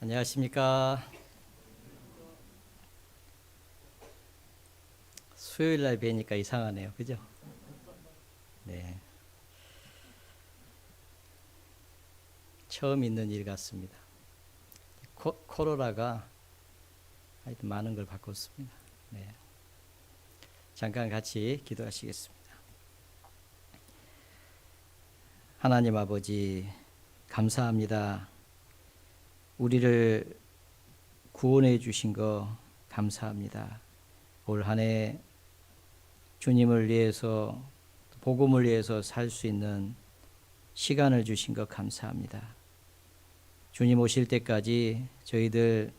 안녕하십니까. 수요일 날 뵈니까 이상하네요. 그죠? 네. 처음 있는 일 같습니다. 코로나가 하여튼 많은 걸 바꿨습니다. 네. 잠깐 같이 기도하시겠습니다. 하나님 아버지, 감사합니다. 우리를 구원해 주신 거 감사합니다. 올 한 해 주님을 위해서, 복음을 위해서 살 수 있는 시간을 주신 것 감사합니다. 주님 오실 때까지 저희들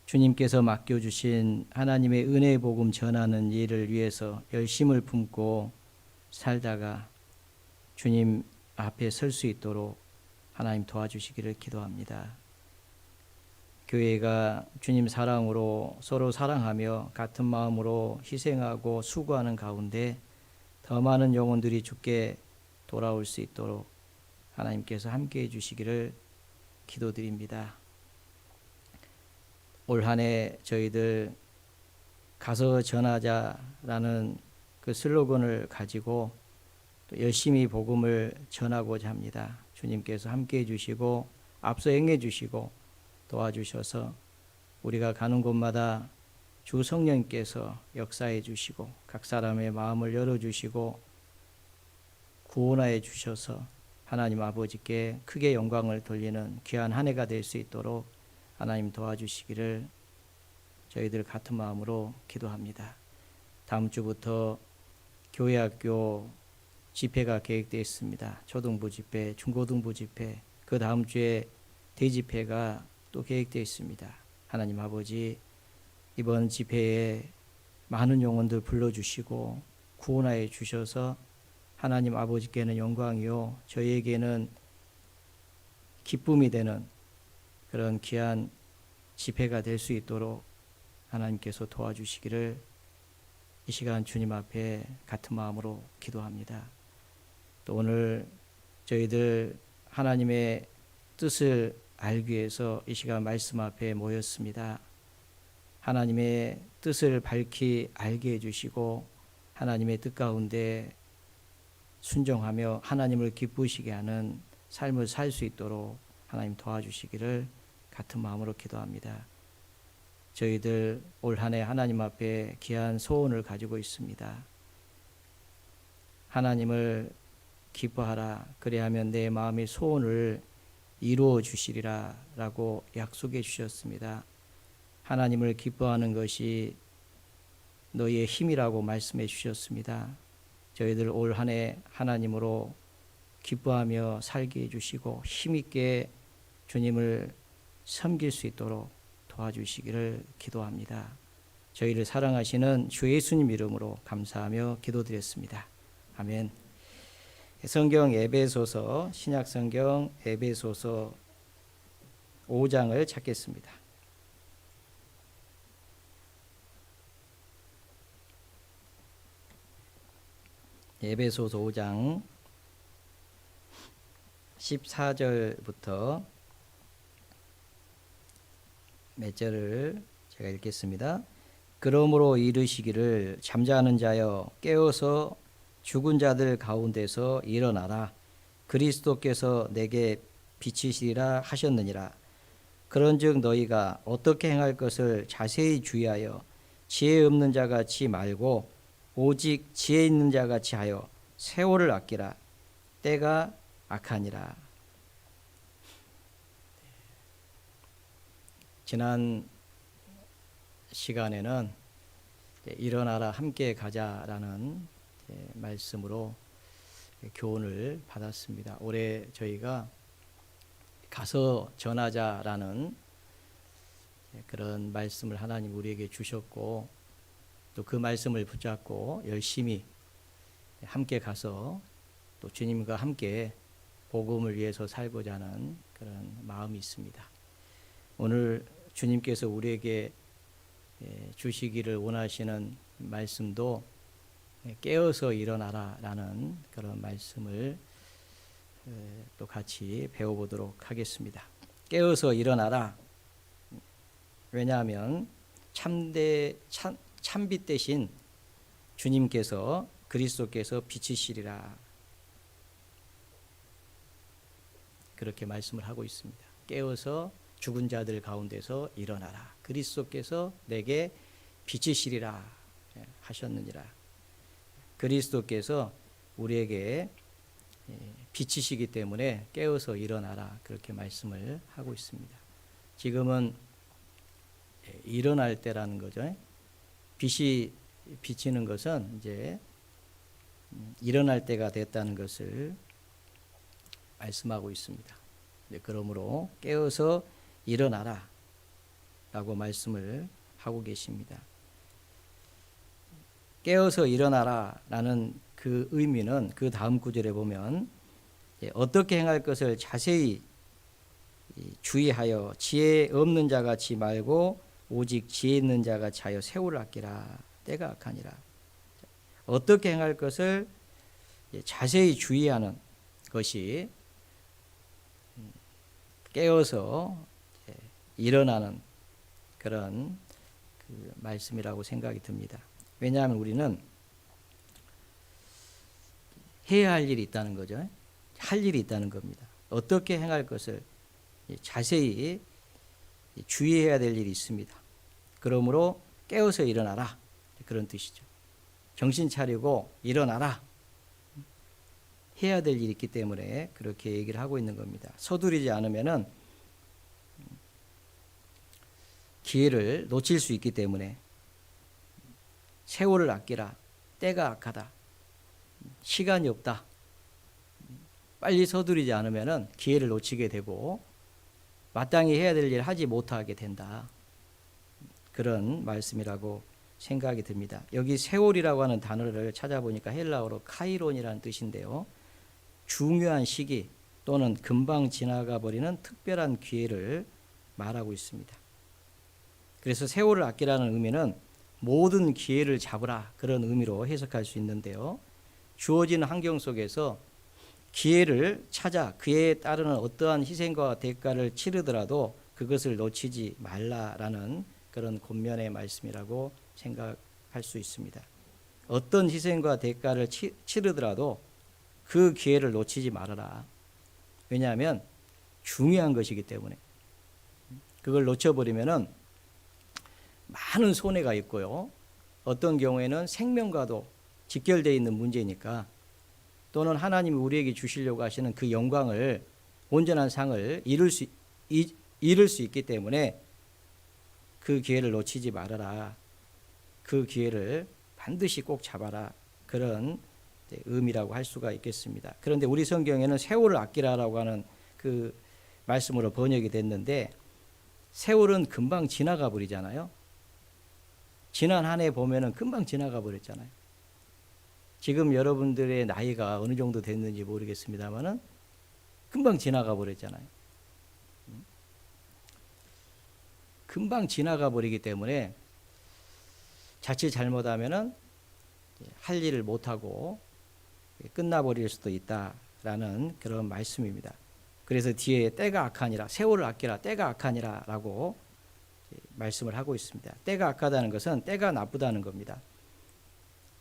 주님께서 맡겨주신 하나님의 은혜의 복음 전하는 일을 위해서 열심을 품고 살다가 주님 앞에 설 수 있도록 하나님 도와주시기를 기도합니다. 교회가 주님 사랑으로 서로 사랑하며 같은 마음으로 희생하고 수고하는 가운데 더 많은 영혼들이 주께 돌아올 수 있도록 하나님께서 함께해 주시기를 기도드립니다. 올 한 해 저희들 가서 전하자라는 그 슬로건을 가지고 또 열심히 복음을 전하고자 합니다. 주님께서 함께해 주시고 앞서 행해 주시고 도와주셔서 우리가 가는 곳마다 주 성령께서 역사해 주시고 각 사람의 마음을 열어주시고 구원하여 주셔서 하나님 아버지께 크게 영광을 돌리는 귀한 한 해가 될 수 있도록 하나님 도와주시기를 저희들 같은 마음으로 기도합니다. 다음 주부터 교회학교 집회가 계획되어 있습니다. 초등부 집회, 중고등부 집회, 그 다음 주에 대집회가 또 계획되어 있습니다. 하나님 아버지, 이번 집회에 많은 영혼들 불러주시고 구원하여 주셔서 하나님 아버지께는 영광이요 저희에게는 기쁨이 되는 그런 귀한 집회가 될 수 있도록 하나님께서 도와주시기를 이 시간 주님 앞에 같은 마음으로 기도합니다. 또 오늘 저희들 하나님의 뜻을 알기 위해서 이 시간 말씀 앞에 모였습니다. 하나님의 뜻을 밝히 알게 해주시고 하나님의 뜻 가운데 순종하며 하나님을 기쁘시게 하는 삶을 살 수 있도록 하나님 도와주시기를 같은 마음으로 기도합니다. 저희들 올 한 해 하나님 앞에 귀한 소원을 가지고 있습니다. 하나님을 기뻐하라, 그래야면 내 마음의 소원을 이루어 주시리라 라고 약속해 주셨습니다. 하나님을 기뻐하는 것이 너희의 힘이라고 말씀해 주셨습니다. 저희들 올 한 해 하나님으로 기뻐하며 살게 해주시고 힘있게 주님을 섬길 수 있도록 도와주시기를 기도합니다. 저희를 사랑하시는 주 예수님 이름으로 감사하며 기도드렸습니다. 아멘. 성경 에베소서, 신약성경 에베소서 5장을 찾겠습니다. 에베소서 5장 14절부터 몇 절을 제가 읽겠습니다. 그러므로 이르시기를 잠자는 자여 깨어서 죽은 자들 가운데서 일어나라. 그리스도께서 내게 비치시리라 하셨느니라. 그런즉 너희가 어떻게 행할 것을 자세히 주의하여 지혜 없는 자같이 말고 오직 지혜 있는 자같이 하여 세월을 아끼라. 때가 악하니라. 지난 시간에는 일어나라 함께 가자라는 말씀으로 교훈을 받았습니다. 올해 저희가 가서 전하자라는 그런 말씀을 하나님 우리에게 주셨고 또 그 말씀을 붙잡고 열심히 함께 가서 또 주님과 함께 복음을 위해서 살고자 하는 그런 마음이 있습니다. 오늘 주님께서 우리에게 주시기를 원하시는 말씀도 깨어서 일어나라 라는 그런 말씀을 또 같이 배워보도록 하겠습니다. 깨어서 일어나라. 왜냐하면 참빛 대신 주님께서 그리스도께서 빛이시리라. 그렇게 말씀을 하고 있습니다. 깨어서 죽은 자들 가운데서 일어나라. 그리스도께서 내게 빛이시리라 하셨느니라. 그리스도께서 우리에게 빛이시기 때문에 깨어서 일어나라. 그렇게 말씀을 하고 있습니다. 지금은 일어날 때라는 거죠. 빛이 비치는 것은 이제 일어날 때가 됐다는 것을 말씀하고 있습니다. 그러므로 깨어서 일어나라 라고 말씀을 하고 계십니다. 깨어서 일어나라 라는 그 의미는 그 다음 구절에 보면 어떻게 행할 것을 자세히 주의하여 지혜 없는 자 같이 말고 오직 지혜 있는 자 같이 하여 세월을 아끼라. 때가 악하니라. 어떻게 행할 것을 자세히 주의하는 것이 깨어서 일어나는 그런 그 말씀이라고 생각이 듭니다. 왜냐하면 우리는 해야 할 일이 있다는 거죠. 할 일이 있다는 겁니다. 어떻게 행할 것을 자세히 주의해야 될 일이 있습니다. 그러므로 깨어서 일어나라. 그런 뜻이죠. 정신 차리고 일어나라. 해야 될 일이 있기 때문에 그렇게 얘기를 하고 있는 겁니다. 서두르지 않으면은 기회를 놓칠 수 있기 때문에 세월을 아끼라. 때가 악하다. 시간이 없다. 빨리 서두르지 않으면은 기회를 놓치게 되고 마땅히 해야 될 일을 하지 못하게 된다. 그런 말씀이라고 생각이 듭니다. 여기 세월이라고 하는 단어를 찾아보니까 헬라어로 카이론이라는 뜻인데요. 중요한 시기 또는 금방 지나가 버리는 특별한 기회를 말하고 있습니다. 그래서 세월을 아끼라는 의미는 모든 기회를 잡으라 그런 의미로 해석할 수 있는데요. 주어진 환경 속에서 기회를 찾아 그에 따르는 어떠한 희생과 대가를 치르더라도 그것을 놓치지 말라라는 그런 권면의 말씀이라고 생각할 수 있습니다. 어떤 희생과 대가를 치르더라도 그 기회를 놓치지 말아라. 왜냐하면 중요한 것이기 때문에 그걸 놓쳐버리면은 많은 손해가 있고요. 어떤 경우에는 생명과도 직결되어 있는 문제니까 또는 하나님이 우리에게 주시려고 하시는 그 영광을 온전한 상을 잃을 수 있기 때문에 그 기회를 놓치지 말아라. 그 기회를 반드시 꼭 잡아라. 그런 의미라고 할 수가 있겠습니다. 그런데 우리 성경에는 세월을 아끼라라고 하는 그 말씀으로 번역이 됐는데 세월은 금방 지나가 버리잖아요. 지난 한 해 보면은 금방 지나가 버렸잖아요. 지금 여러분들의 나이가 어느 정도 됐는지 모르겠습니다만은 금방 지나가 버렸잖아요. 금방 지나가 버리기 때문에 자칫 잘못하면은 할 일을 못하고 끝나버릴 수도 있다라는 그런 말씀입니다. 그래서 뒤에 때가 악하니라, 세월을 아끼라, 때가 악하니라 라고 말씀을 하고 있습니다. 때가 악하다는 것은 때가 나쁘다는 겁니다.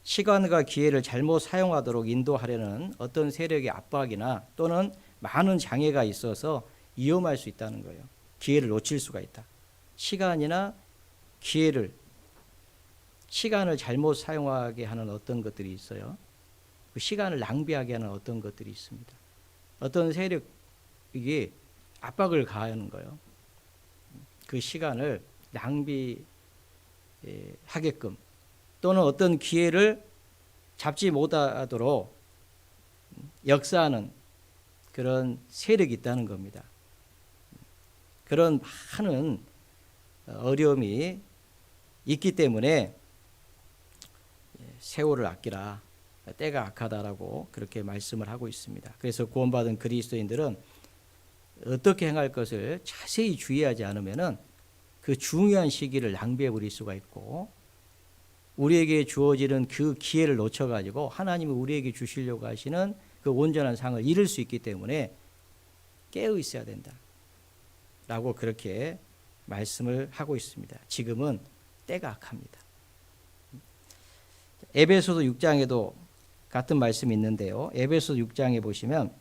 시간과 기회를 잘못 사용하도록 인도하려는 어떤 세력의 압박이나 또는 많은 장애가 있어서 위험할 수 있다는 거예요. 기회를 놓칠 수가 있다. 시간이나 시간을 잘못 사용하게 하는 어떤 것들이 있어요. 그 시간을 낭비하게 하는 어떤 것들이 있습니다. 어떤 세력이 압박을 가하는 거예요. 그 시간을 낭비하게끔 또는 어떤 기회를 잡지 못하도록 역사하는 그런 세력이 있다는 겁니다. 그런 많은 어려움이 있기 때문에 세월을 아끼라, 때가 악하다라고 그렇게 말씀을 하고 있습니다. 그래서 구원받은 그리스도인들은 어떻게 행할 것을 자세히 주의하지 않으면은 그 중요한 시기를 낭비해 버릴 수가 있고 우리에게 주어지는 그 기회를 놓쳐가지고 하나님이 우리에게 주시려고 하시는 그 온전한 상을 잃을 수 있기 때문에 깨어 있어야 된다. 라고 그렇게 말씀을 하고 있습니다. 지금은 때가 악합니다. 에베소서 6장에도 같은 말씀이 있는데요. 에베소 6장에 보시면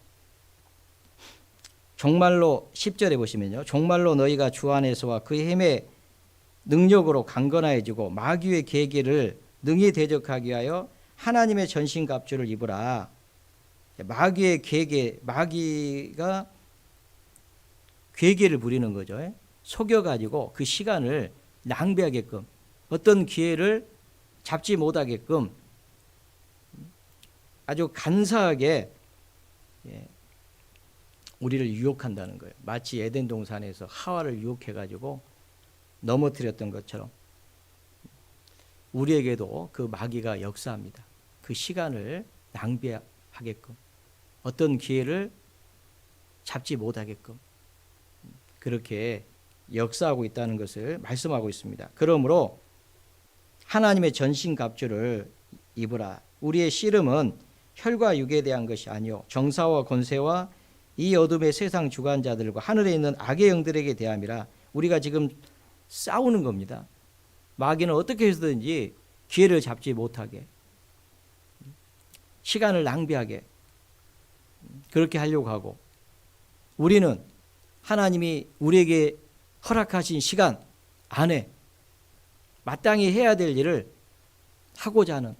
정말로 10절에 보시면요. 정말로 너희가 주 안에서와 그의 힘의 능력으로 강건해지고 마귀의 계계를 능히 대적하기 위하여 하나님의 전신갑주를 입으라. 마귀의 계계, 마귀가 괴계를 부리는 거죠. 속여가지고 그 시간을 낭비하게끔, 어떤 기회를 잡지 못하게끔 아주 간사하게 우리를 유혹한다는 거예요. 마치 에덴 동산에서 하와를 유혹해가지고 넘어뜨렸던 것처럼 우리에게도 그 마귀가 역사합니다. 그 시간을 낭비하게끔, 어떤 기회를 잡지 못하게끔 그렇게 역사하고 있다는 것을 말씀하고 있습니다. 그러므로 하나님의 전신갑주를 입으라. 우리의 씨름은 혈과 육에 대한 것이 아니요 정사와 권세와 이 어둠의 세상 주관자들과 하늘에 있는 악의 영들에게 대함이라. 우리가 지금 싸우는 겁니다. 마귀는 어떻게 해서든지 기회를 잡지 못하게, 시간을 낭비하게 그렇게 하려고 하고, 우리는 하나님이 우리에게 허락하신 시간 안에 마땅히 해야 될 일을 하고자 하는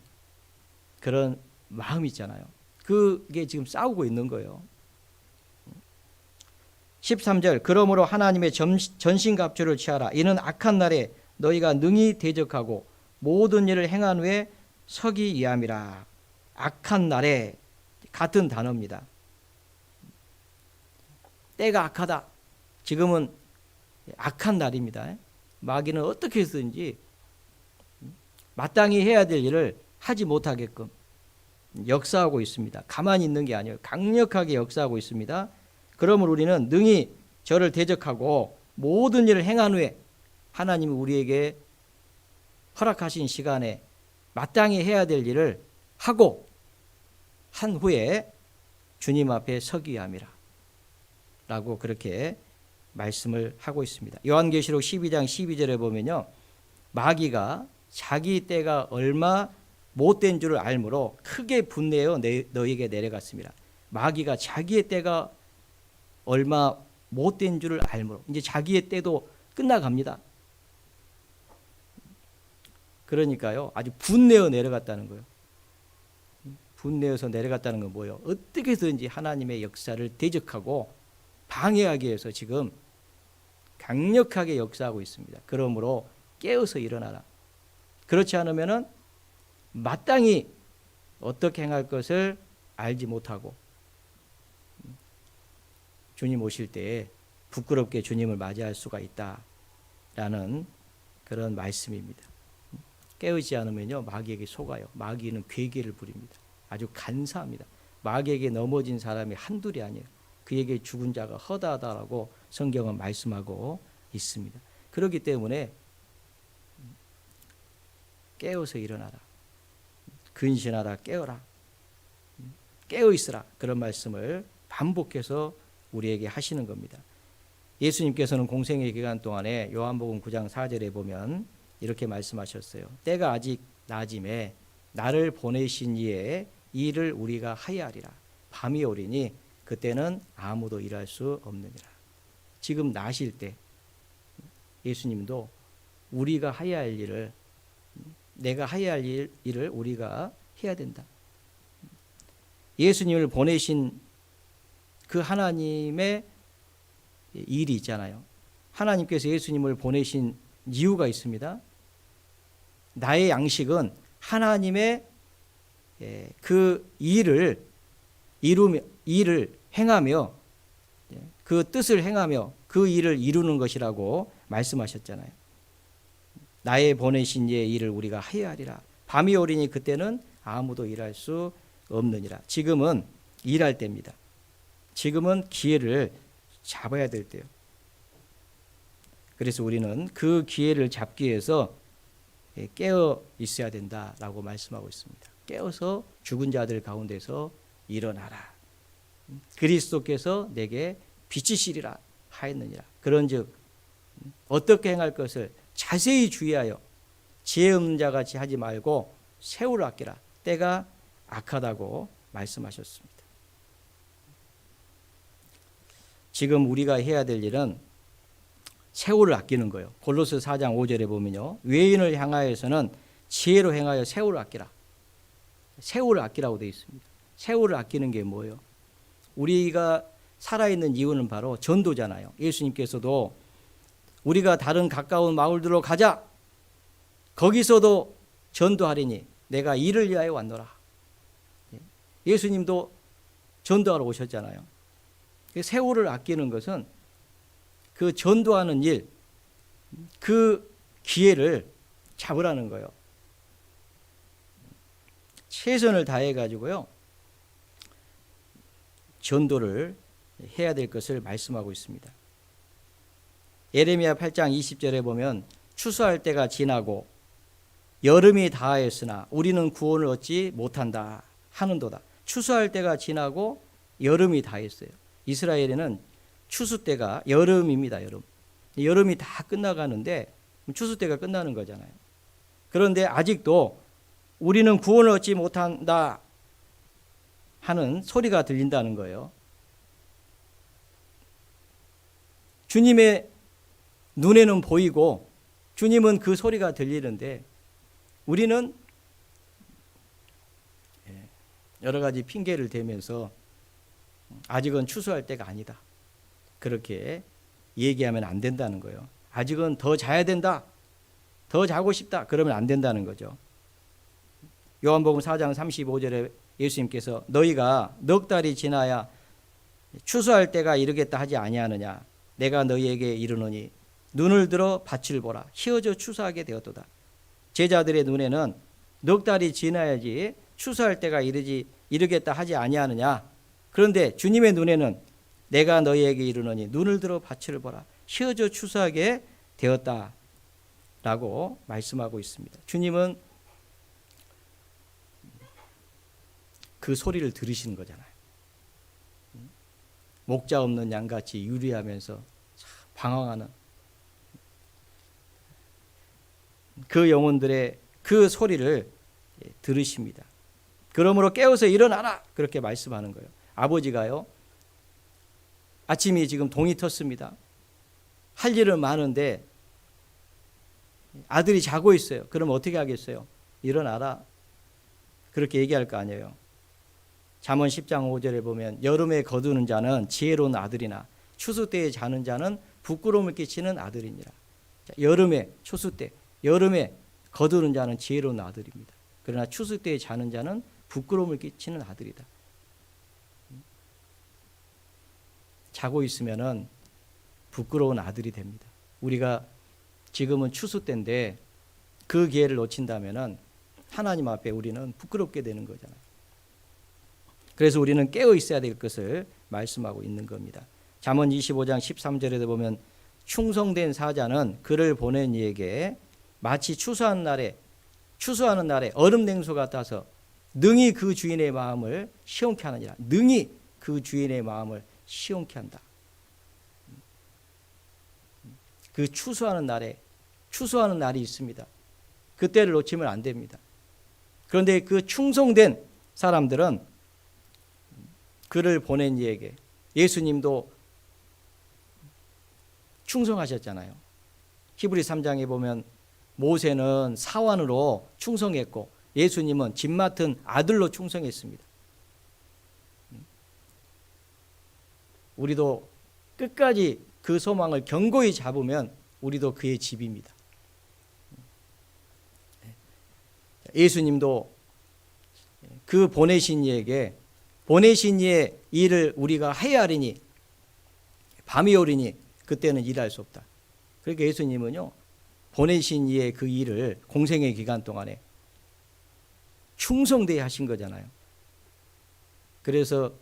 그런 마음이 있잖아요. 그게 지금 싸우고 있는 거예요. 13절 그러므로 하나님의 전신갑주를 취하라. 이는 악한 날에 너희가 능히 대적하고 모든 일을 행한 후에 서기 위함이라. 악한 날에, 같은 단어입니다. 때가 악하다. 지금은 악한 날입니다. 마귀는 어떻게 해서든지 마땅히 해야 될 일을 하지 못하게끔 역사하고 있습니다. 가만히 있는 게 아니에요. 강력하게 역사하고 있습니다. 그러므로 우리는 능히 저를 대적하고 모든 일을 행한 후에 하나님이 우리에게 허락하신 시간에 마땅히 해야 될 일을 하고 한 후에 주님 앞에 서기 위함이라 라고 그렇게 말씀을 하고 있습니다. 요한계시록 12장 12절에 보면요, 마귀가 자기 때가 얼마 못된 줄을 알므로 크게 분내어 너희에게 내려갔습니다. 마귀가 자기의 때가 얼마 못된 줄을 알므로, 이제 자기의 때도 끝나갑니다. 그러니까요, 아주 분내어 내려갔다는 거예요. 분내어서 내려갔다는 건 뭐예요? 어떻게 해서든지 하나님의 역사를 대적하고 방해하기 위해서 지금 강력하게 역사하고 있습니다. 그러므로 깨어서 일어나라. 그렇지 않으면은 마땅히 어떻게 행할 것을 알지 못하고 주님 오실 때에 부끄럽게 주님을 맞이할 수가 있다라는 그런 말씀입니다. 깨우지 않으면요, 마귀에게 속아요. 마귀는 괴계를 부립니다. 아주 간사합니다. 마귀에게 넘어진 사람이 한둘이 아니에요. 그에게 죽은 자가 허다하다라고 성경은 말씀하고 있습니다. 그렇기 때문에 깨어서 일어나라. 근신하라, 깨어라. 깨어 있으라. 그런 말씀을 반복해서 우리에게 하시는 겁니다. 예수님께서는 공생의 기간 동안에 요한복음 9장 4절에 보면 이렇게 말씀하셨어요. 때가 아직 낮임에 나를 보내신 이의 일을 우리가 하야하리라. 밤이 오리니 그때는 아무도 일할 수 없느니라. 지금 나실 때 예수님도 우리가 해야 할 일을, 내가 해야 할 일을 우리가 해야 된다. 예수님을 보내신 그 하나님의 일이 있잖아요. 하나님께서 예수님을 보내신 이유가 있습니다. 나의 양식은 하나님의 그 일을 행하며 그 뜻을 행하며 그 일을 이루는 것이라고 말씀하셨잖아요. 나의 보내신 이의 일을 우리가 해야 하리라. 밤이 오리니 그때는 아무도 일할 수 없느니라. 지금은 일할 때입니다. 지금은 기회를 잡아야 될 때요. 그래서 우리는 그 기회를 잡기 위해서 깨어 있어야 된다라고 말씀하고 있습니다. 깨어서 죽은 자들 가운데서 일어나라. 그리스도께서 내게 빛이시리라 하였느니라. 그런즉 어떻게 행할 것을 자세히 주의하여 지혜 없는 자같이 하지 말고 세월을 아끼라. 때가 악하다고 말씀하셨습니다. 지금 우리가 해야 될 일은 세월을 아끼는 거예요. 골로새 4장 5절에 보면요, 외인을 향하여서는 지혜로 행하여 세월을 아끼라. 세월을 아끼라고 되어 있습니다. 세월을 아끼는 게 뭐예요? 우리가 살아있는 이유는 바로 전도잖아요. 예수님께서도 우리가 다른 가까운 마을들로 가자, 거기서도 전도하리니 내가 이를 위하여 왔노라. 예수님도 전도하러 오셨잖아요. 세월을 아끼는 것은 그 전도하는 일, 그 기회를 잡으라는 거예요. 최선을 다해 가지고요, 전도를 해야 될 것을 말씀하고 있습니다. 예레미야 8장 20절에 보면 추수할 때가 지나고 여름이 다하였으나 우리는 구원을 얻지 못한다 하는도다. 추수할 때가 지나고 여름이 다했어요. 이스라엘에는 추수 때가 여름입니다. 여름이 다 끝나가는데 추수 때가 끝나는 거잖아요. 그런데 아직도 우리는 구원을 얻지 못한다 하는 소리가 들린다는 거예요. 주님의 눈에는 보이고 주님은 그 소리가 들리는데 우리는 여러 가지 핑계를 대면서 아직은 추수할 때가 아니다, 그렇게 얘기하면 안 된다는 거예요. 아직은 더 자야 된다, 더 자고 싶다, 그러면 안 된다는 거죠. 요한복음 4장 35절에 예수님께서 너희가 넉 달이 지나야 추수할 때가 이르겠다 하지 아니하느냐. 내가 너희에게 이르노니 눈을 들어 밭을 보라. 희어져 추수하게 되었도다. 제자들의 눈에는 넉 달이 지나야지 추수할 때가 이르겠다 하지 아니하느냐. 그런데 주님의 눈에는 내가 너희에게 이르노니 눈을 들어 밭을 보라. 희어져 추수하게 되었다라고 말씀하고 있습니다. 주님은 그 소리를 들으시는 거잖아요. 목자 없는 양같이 유리하면서 방황하는 그 영혼들의 그 소리를 들으십니다. 그러므로 깨어서 일어나라, 그렇게 말씀하는 거예요. 아버지가요, 아침이 지금 동이 텄습니다. 할 일은 많은데 아들이 자고 있어요. 그럼 어떻게 하겠어요? 일어나라, 그렇게 얘기할 거 아니에요. 잠언 10장 5절에 보면 여름에 거두는 자는 지혜로운 아들이나 추수 때에 자는 자는 부끄러움을 끼치는 아들이니라. 여름에, 추수 때, 여름에 거두는 자는 지혜로운 아들입니다. 그러나 추수 때에 자는 자는 부끄러움을 끼치는 아들이다. 자고 있으면은 부끄러운 아들이 됩니다. 우리가 지금은 추수 때인데 그 기회를 놓친다면은 하나님 앞에 우리는 부끄럽게 되는 거잖아요. 그래서 우리는 깨어 있어야 될 것을 말씀하고 있는 겁니다. 잠언 25장 13절에도 보면 충성된 사자는 그를 보낸 이에게 마치 추수하는 날에 얼음 냉수 같아서 능히 그 주인의 마음을 시원케 하느니라. 능히 그 주인의 마음을 시원케 한다. 그 추수하는 날이 있습니다. 그때를 놓치면 안 됩니다. 그런데 그 충성된 사람들은 그를 보낸 이에게, 예수님도 충성하셨잖아요. 히브리 3장에 보면 모세는 사환으로 충성했고 예수님은 집 맡은 아들로 충성했습니다. 우리도 끝까지 그 소망을 견고히 잡으면 우리도 그의 집입니다. 예수님도 그 보내신 이에게 보내신 이의 일을 우리가 해야 하리니 밤이 오리니 그때는 일할 수 없다. 그러니까 예수님은요, 보내신 이의 그 일을 공생의 기간 동안에 충성되게 하신 거잖아요. 그래서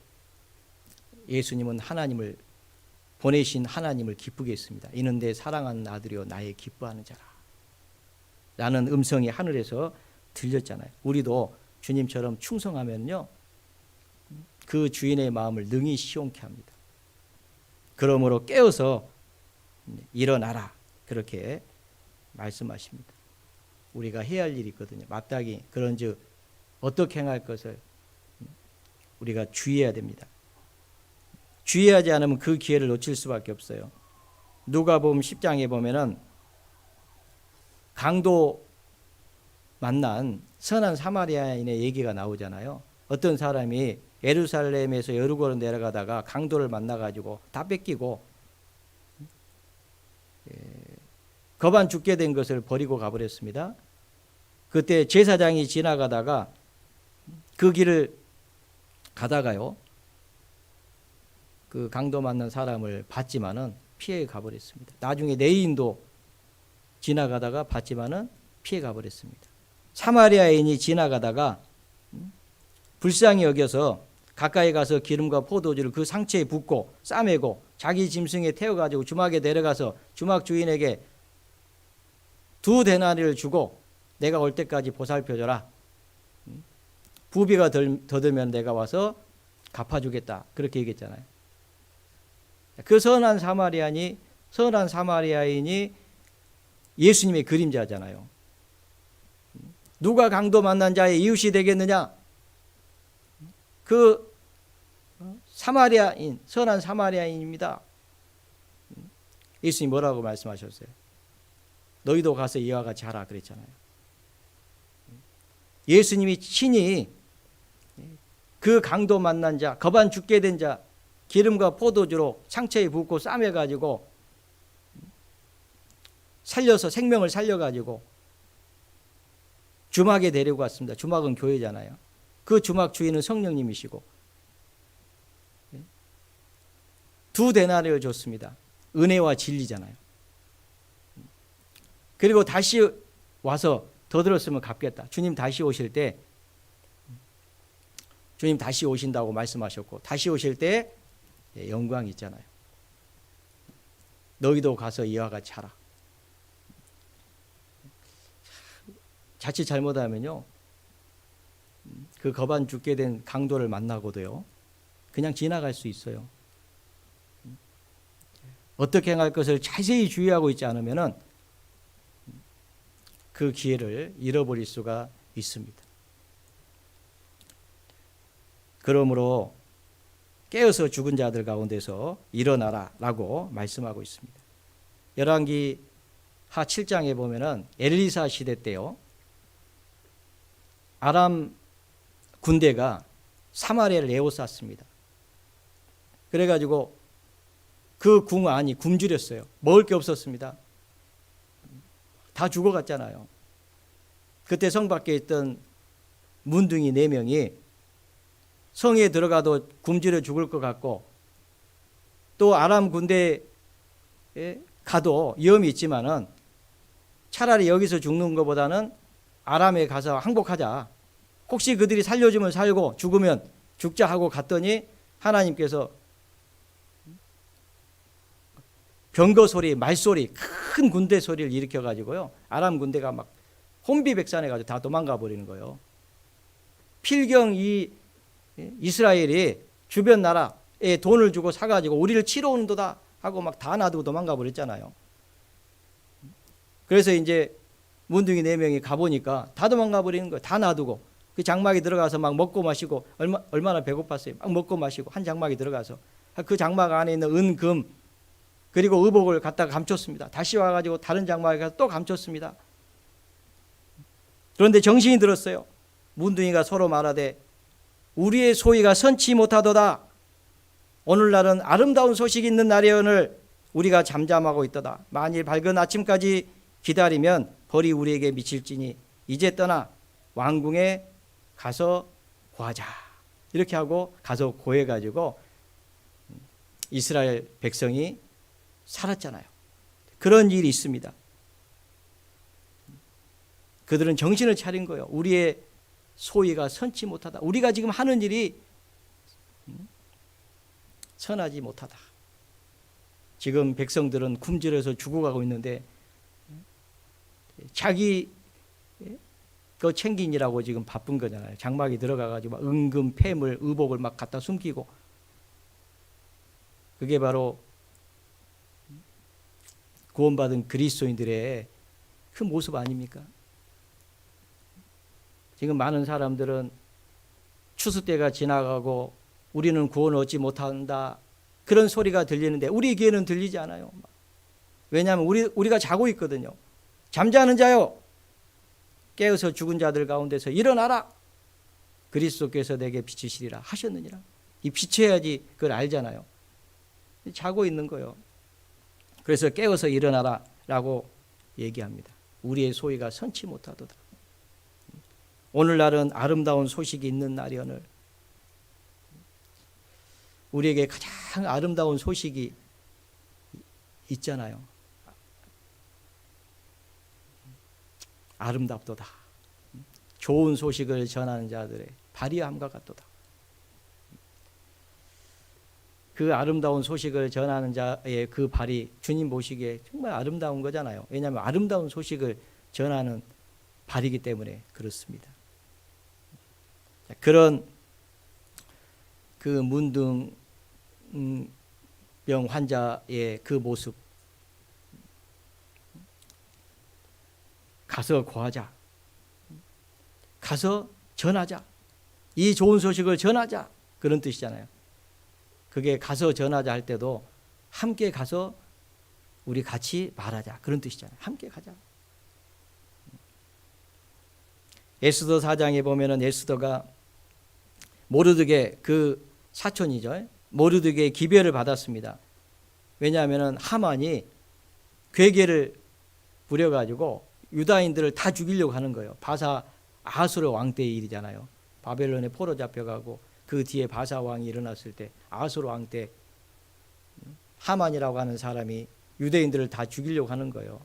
예수님은 보내신 하나님을 기쁘게 했습니다. 이는 내 사랑하는 아들이요 나의 기뻐하는 자라 라는 음성이 하늘에서 들렸잖아요. 우리도 주님처럼 충성하면요, 그 주인의 마음을 능히 시원케 합니다. 그러므로 깨어서 일어나라. 그렇게 말씀하십니다. 우리가 해야 할 일이 있거든요. 마땅히 그런즉 어떻게 행할 것을 우리가 주의해야 됩니다. 주의하지 않으면 그 기회를 놓칠 수밖에 없어요. 누가복음 10장에 보면은 강도 만난 선한 사마리아인의 얘기가 나오잖아요. 어떤 사람이 예루살렘에서 여리고로 내려가다가 강도를 만나가지고 다 뺏기고 거반 죽게 된 것을 버리고 가버렸습니다. 그때 제사장이 지나가다가 그 길을 가다가요, 그 강도 만난 사람을 봤지만은 피해 가버렸습니다. 나중에 내인도 지나가다가 봤지만은 피해 가버렸습니다. 사마리아인이 지나가다가 불쌍히 여겨서 가까이 가서 기름과 포도주를 그 상처에 붓고 싸매고 자기 짐승에 태워가지고 주막에 내려가서 주막 주인에게 2데나리를 주고 내가 올 때까지 보살펴줘라. 부비가 더 들면 내가 와서 갚아주겠다. 그렇게 얘기했잖아요. 그 선한 사마리아인이 예수님의 그림자잖아요. 누가 강도 만난 자의 이웃이 되겠느냐? 그 사마리아인, 선한 사마리아인입니다. 예수님 뭐라고 말씀하셨어요? 너희도 가서 이와 같이 하라 그랬잖아요. 예수님이 친히 그 강도 만난 자, 거반 죽게 된 자, 기름과 포도주로 상처에 붓고 싸매가지고 살려서 생명을 살려가지고 주막에 데리고 왔습니다. 주막은 교회잖아요. 그 주막 주인은 성령님이시고 2데나리를 줬습니다. 은혜와 진리잖아요. 그리고 다시 와서 더 들었으면 갚겠다. 주님 다시 오실 때, 주님 다시 오신다고 말씀하셨고 다시 오실 때 영광이 있잖아요. 너희도 가서 이와 같이 하라. 자칫 잘못하면요, 그 거반 죽게 된 강도를 만나고도요 그냥 지나갈 수 있어요. 어떻게 행할 것을 자세히 주의하고 있지 않으면은 그 기회를 잃어버릴 수가 있습니다. 그러므로 깨어서 죽은 자들 가운데서 일어나라 라고 말씀하고 있습니다. 열왕기 하 7장에 보면은 엘리사 시대 때요, 아람 군대가 사마리아를 에워쌌습니다. 그래가지고 그 궁 안이 굶주렸어요. 먹을 게 없었습니다. 다 죽어갔잖아요. 그때 성 밖에 있던 문둥이 4명이 성에 들어가도 굶주려 죽을 것 같고 또 아람 군대에 가도 위험이 있지만은 차라리 여기서 죽는 것보다는 아람에 가서 항복하자. 혹시 그들이 살려주면 살고 죽으면 죽자 하고 갔더니 하나님께서 병거 소리, 말소리, 큰 군대 소리를 일으켜가지고요, 아람 군대가 막 혼비백산해가지고 다 도망가 버리는 거예요. 필경 이 이스라엘이 주변 나라에 돈을 주고 사가지고 우리를 치러 오는도다 하고 막 다 놔두고 도망가 버렸잖아요. 그래서 이제 문둥이 4명이 가보니까 다 도망가 버리는 거예요. 다 놔두고. 그 장막에 들어가서 막 먹고 마시고 얼마나 배고팠어요. 막 먹고 마시고 한 장막에 들어가서 그 장막 안에 있는 은, 금 그리고 의복을 갖다가 감췄습니다. 다시 와가지고 다른 장막에 가서 또 감췄습니다. 그런데 정신이 들었어요. 문둥이가 서로 말하되 우리의 소위가 선치 못하도다. 오늘날은 아름다운 소식이 있는 날이오늘 우리가 잠잠하고 있도다. 만일 밝은 아침까지 기다리면 벌이 우리에게 미칠지니 이제 떠나 왕궁에 가서 구하자. 이렇게 하고 가서 구해가지고 이스라엘 백성이 살았잖아요. 그런 일이 있습니다. 그들은 정신을 차린 거예요. 우리의 소위가 선치 못하다. 우리가 지금 하는 일이 선하지 못하다. 지금 백성들은 굶주려서 죽어가고 있는데 자기 거 챙기느라고 지금 바쁜 거잖아요. 장막에 들어가가지고 막 은금, 폐물, 의복을 막 갖다 숨기고, 그게 바로 구원받은 그리스도인들의 그 모습 아닙니까? 지금 많은 사람들은 추수 때가 지나가고 우리는 구원을 얻지 못한다, 그런 소리가 들리는데 우리 귀에는 들리지 않아요. 왜냐하면 우리가 자고 있거든요. 잠자는 자요, 깨어서 죽은 자들 가운데서 일어나라, 그리스도께서 내게 비치시리라 하셨느니라. 이 비춰야지 그걸 알잖아요. 자고 있는 거예요. 그래서 깨어서 일어나라 라고 얘기합니다. 우리의 소위가 선치 못하도다. 오늘날은 아름다운 소식이 있는 날이오늘. 우리에게 가장 아름다운 소식이 있잖아요. 아름답도다. 좋은 소식을 전하는 자들의 발이함과 같도다. 그 아름다운 소식을 전하는 자의 그 발이 주님 보시기에 정말 아름다운 거잖아요. 왜냐하면 아름다운 소식을 전하는 발이기 때문에 그렇습니다. 그런 그 문둥병 환자의 그 모습, 가서 고하자, 가서 전하자, 이 좋은 소식을 전하자, 그런 뜻이잖아요. 그게 가서 전하자 할 때도 함께 가서 우리 같이 말하자, 그런 뜻이잖아요. 함께 가자. 에스더 4장에 보면은 에스더가 모르드게 그 사촌이죠, 모르드게 기별을 받았습니다. 왜냐하면은 하만이 괴계를 부려가지고 유다인들을 다 죽이려고 하는 거예요. 바사 아하수르 왕 때의 일이잖아요. 바벨론에 포로 잡혀가고 그 뒤에 바사 왕이 일어났을 때, 아하수르 왕 때 하만이라고 하는 사람이 유대인들을 다 죽이려고 하는 거예요.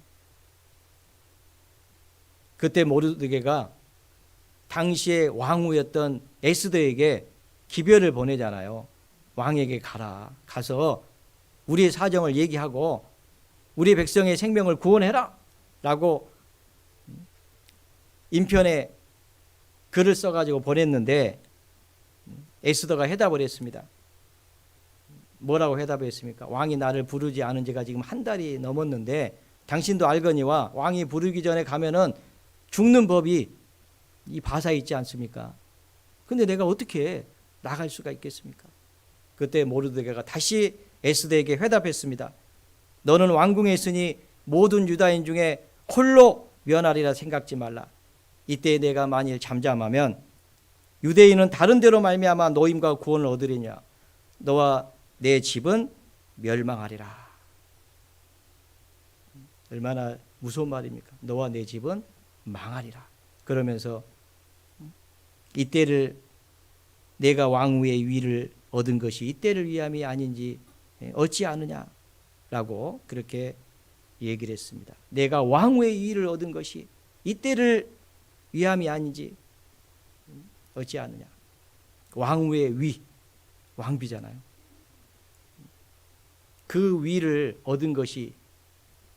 그때 모르드게가 당시에 왕후였던 에스더에게 기별을 보내잖아요. 왕에게 가라, 가서 우리의 사정을 얘기하고 우리 백성의 생명을 구원해라 라고 인편에 글을 써가지고 보냈는데 에스더가 해답을 했습니다. 뭐라고 해답했습니까? 왕이 나를 부르지 않은 지가 지금 한 달이 넘었는데 당신도 알거니와 왕이 부르기 전에 가면은 죽는 법이 이 바사에 있지 않습니까? 근데 내가 어떻게 나갈 수가 있겠습니까? 그때 모르드게가 다시 에스더에게 회답했습니다. 너는 왕궁에 있으니 모든 유다인 중에 홀로 면하리라 생각지 말라. 이때 내가 만일 잠잠하면 유대인은 다른 데로 말미암아 노임과 구원을 얻으리냐. 너와 내 집은 멸망하리라. 얼마나 무서운 말입니까? 너와 내 집은 망하리라. 그러면서 이때를 내가 왕후의 위를 얻은 것이 이때를 위함이 아닌지 어찌 아느냐라고 그렇게 얘기를 했습니다. 내가 왕후의 위를 얻은 것이 이때를 위함이 아닌지 어찌 아느냐. 왕후의 위, 왕비잖아요. 그 위를 얻은 것이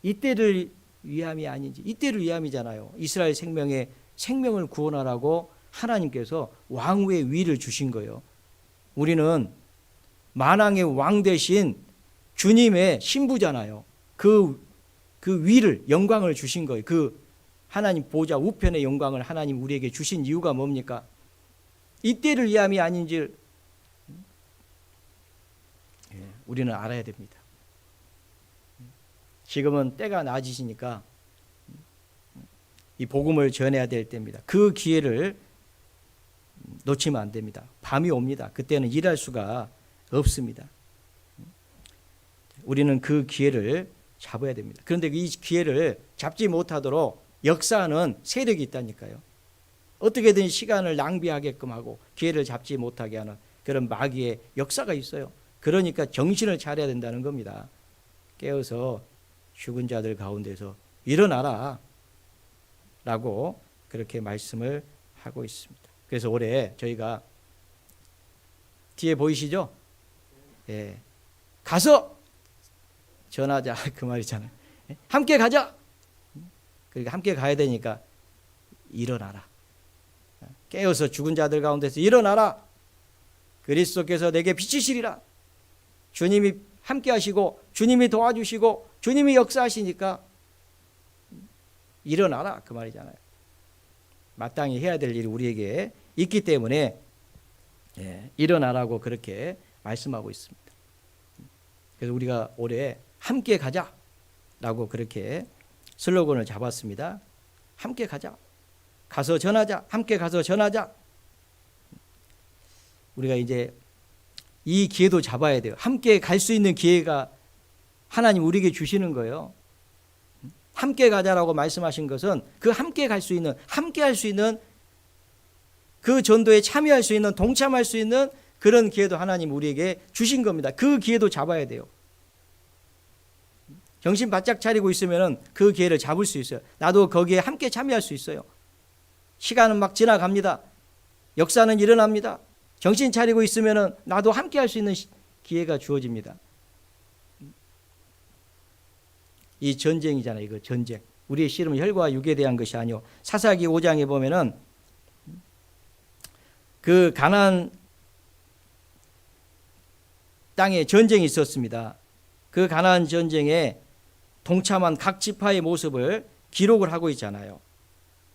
이때를 위함이 아닌지, 이때를 위함이잖아요. 이스라엘 생명을 구원하라고 하나님께서 왕후의 위를 주신 거예요. 우리는 만왕의 왕 대신 주님의 신부잖아요. 그 위를, 영광을 주신 거예요. 그 하나님 보좌 우편의 영광을 하나님 우리에게 주신 이유가 뭡니까? 이때를 위함이 아닌지 우리는 알아야 됩니다. 지금은 때가 낮으시니까 이 복음을 전해야 될 때입니다. 그 기회를 놓치면 안 됩니다. 밤이 옵니다. 그때는 일할 수가 없습니다. 우리는 그 기회를 잡아야 됩니다. 그런데 이 기회를 잡지 못하도록 역사하는 세력이 있다니까요. 어떻게든 시간을 낭비하게끔 하고 기회를 잡지 못하게 하는 그런 마귀의 역사가 있어요. 그러니까 정신을 차려야 된다는 겁니다. 깨어서 죽은 자들 가운데서 일어나라 라고 그렇게 말씀을 하고 있습니다. 그래서 올해 저희가 뒤에 보이시죠? 예, 가서 전하자 그 말이잖아요. 함께 가자. 그러니까 함께 가야 되니까 일어나라. 깨어서 죽은 자들 가운데서 일어나라. 그리스도께서 내게 비치시리라. 주님이 함께 하시고 주님이 도와주시고 주님이 역사하시니까 일어나라 그 말이잖아요. 마땅히 해야 될 일이 우리에게 있기 때문에 일어나라고 그렇게 말씀하고 있습니다. 그래서 우리가 올해 함께 가자라고 그렇게 슬로건을 잡았습니다. 함께 가자. 가서 전하자. 함께 가서 전하자. 우리가 이제 이 기회도 잡아야 돼요. 함께 갈 수 있는 기회가 하나님 우리에게 주시는 거예요. 함께 가자라고 말씀하신 것은 그 함께 갈 수 있는, 함께 할 수 있는 그 전도에 참여할 수 있는, 동참할 수 있는 그런 기회도 하나님 우리에게 주신 겁니다. 그 기회도 잡아야 돼요. 정신 바짝 차리고 있으면 그 기회를 잡을 수 있어요. 나도 거기에 함께 참여할 수 있어요. 시간은 막 지나갑니다. 역사는 일어납니다. 정신 차리고 있으면 나도 함께 할 수 있는 기회가 주어집니다. 이 전쟁이잖아요. 이거 전쟁. 우리의 씨름은 혈과 육에 대한 것이 아니요. 사사기 5장에 보면은 그 가나안 땅에 전쟁이 있었습니다. 그 가나안 전쟁에 동참한 각 지파의 모습을 기록을 하고 있잖아요.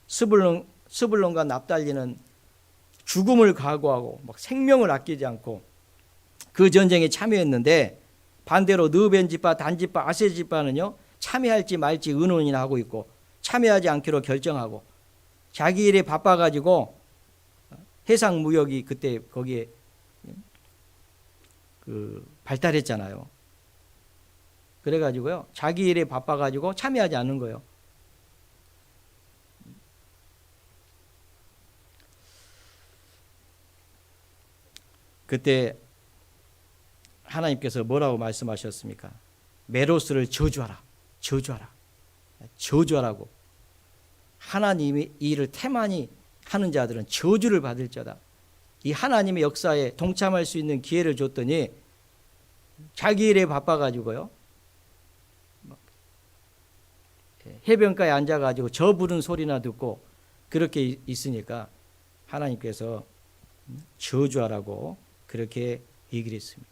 스불론과 납달리는 죽음을 각오하고 막 생명을 아끼지 않고 그 전쟁에 참여했는데, 반대로 느벤 지파, 단 지파, 아세 지파는요 참여할지 말지 의논이나 하고 있고 참여하지 않기로 결정하고 자기 일에 바빠가지고 해상 무역이 그때 거기에 그 발달했잖아요. 그래가지고요 자기 일에 바빠가지고 참여하지 않는 거예요. 그때 하나님께서 뭐라고 말씀하셨습니까? 메로스를 저주하라. 저주하라. 저주하라고. 하나님이 이 일을 태만히 하는 자들은 저주를 받을 자다. 이 하나님의 역사에 동참할 수 있는 기회를 줬더니 자기 일에 바빠가지고요 해변가에 앉아가지고 저 부른 소리나 듣고 그렇게 있으니까 하나님께서 저주하라고 그렇게 얘기를 했습니다.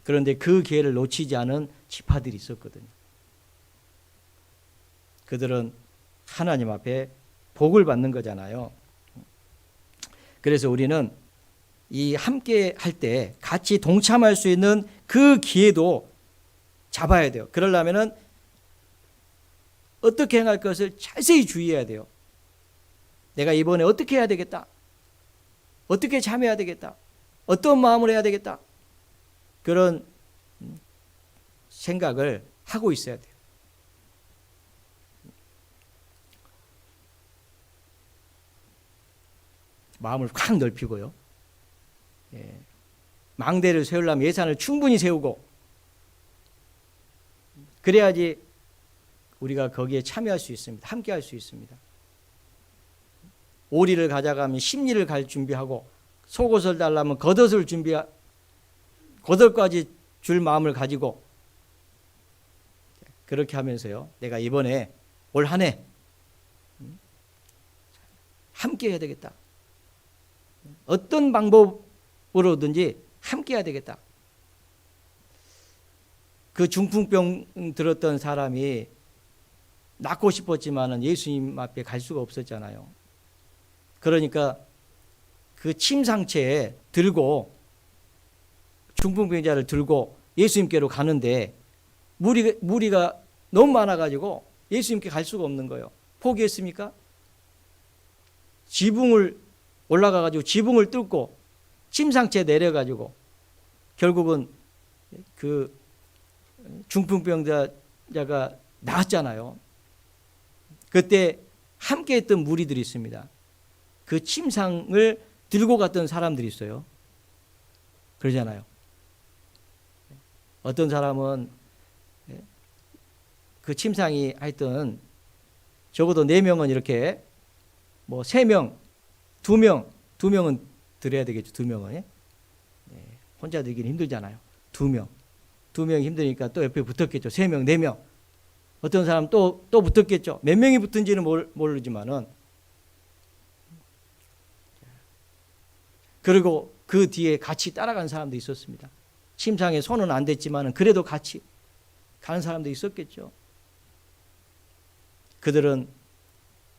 그런데 그 기회를 놓치지 않은 지파들이 있었거든요. 그들은 하나님 앞에 복을 받는 거잖아요. 그래서 우리는 이 함께 할 때 같이 동참할 수 있는 그 기회도 잡아야 돼요. 그러려면은 어떻게 행할 것을 자세히 주의해야 돼요. 내가 이번에 어떻게 해야 되겠다. 어떻게 참여해야 되겠다. 어떤 마음으로 해야 되겠다. 그런 생각을 하고 있어야 돼요. 마음을 확 넓히고요. 망대를 세우려면 예산을 충분히 세우고 그래야지 우리가 거기에 참여할 수 있습니다. 함께 할 수 있습니다. 오리를 가져가면 심리를 갈 준비하고 속옷을 달라면 겉옷을 겉옷까지 줄 마음을 가지고 그렇게 하면서요. 내가 이번에 올 한 해 함께 해야 되겠다. 어떤 방법으로든지 함께 해야 되겠다. 그 중풍병 들었던 사람이 낫고 싶었지만은 예수님 앞에 갈 수가 없었잖아요. 그러니까 그 침상체에 들고 중풍병자를 들고 예수님께로 가는데 무리가 너무 많아가지고 예수님께 갈 수가 없는 거예요. 포기했습니까? 지붕을 올라가가지고 지붕을 뚫고 침상체에 내려가지고 결국은 그 중풍병자가 나았잖아요. 그때 함께 했던 무리들이 있습니다. 그 침상을 들고 갔던 사람들이 있어요. 그러잖아요. 어떤 사람은 그 침상이 하여튼 적어도 4명은 이렇게 뭐 3명, 2명은 들어야 되겠죠. 2명은. 혼자 들기는 힘들잖아요. 2명 힘드니까 또 옆에 붙었겠죠. 3명, 4명. 어떤 사람 또 붙었겠죠. 몇 명이 붙은지는 모르지만은. 그리고 그 뒤에 같이 따라간 사람도 있었습니다. 침상에 손은 안 댔지만은 그래도 같이 다른 사람도 있었겠죠. 그들은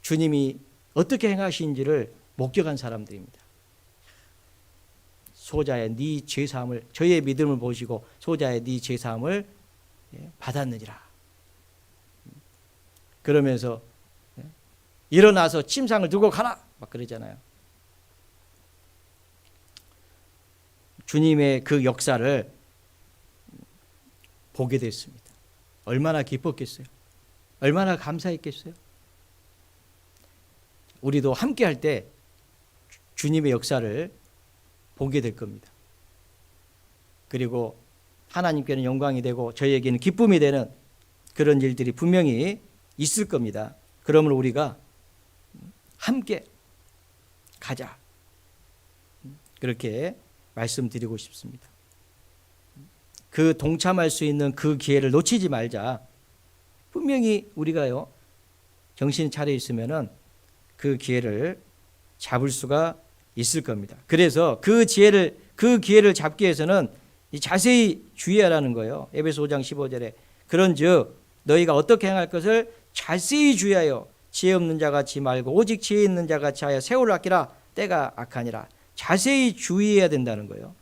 주님이 어떻게 행하신지를 목격한 사람들입니다. 소자의 네 죄사함을, 저의 믿음을 보시고 소자의 네 죄사함을 받았느니라. 그러면서 일어나서 침상을 들고 가라 막 그러잖아요. 주님의 그 역사를 보게 됐습니다. 얼마나 기뻤겠어요. 얼마나 감사했겠어요. 우리도 함께 할 때 주님의 역사를 보게 될 겁니다. 그리고 하나님께는 영광이 되고 저희에게는 기쁨이 되는 그런 일들이 분명히 있을 겁니다. 그러므로 우리가 함께 가자. 그렇게 말씀드리고 싶습니다. 그 동참할 수 있는 그 기회를 놓치지 말자. 분명히 우리가요, 정신 차려 있으면은 그 기회를 잡을 수가 있을 겁니다. 그래서 그 기회를 잡기 위해서는 자세히 주의하라는 거예요. 에베소 5장 15절에 그런즉 너희가 어떻게 행할 것을 자세히 주의하여 지혜 없는 자 같이 말고 오직 지혜 있는 자 같이 하여 세월을 아끼라. 때가 악하니라. 자세히 주의해야 된다는 거예요.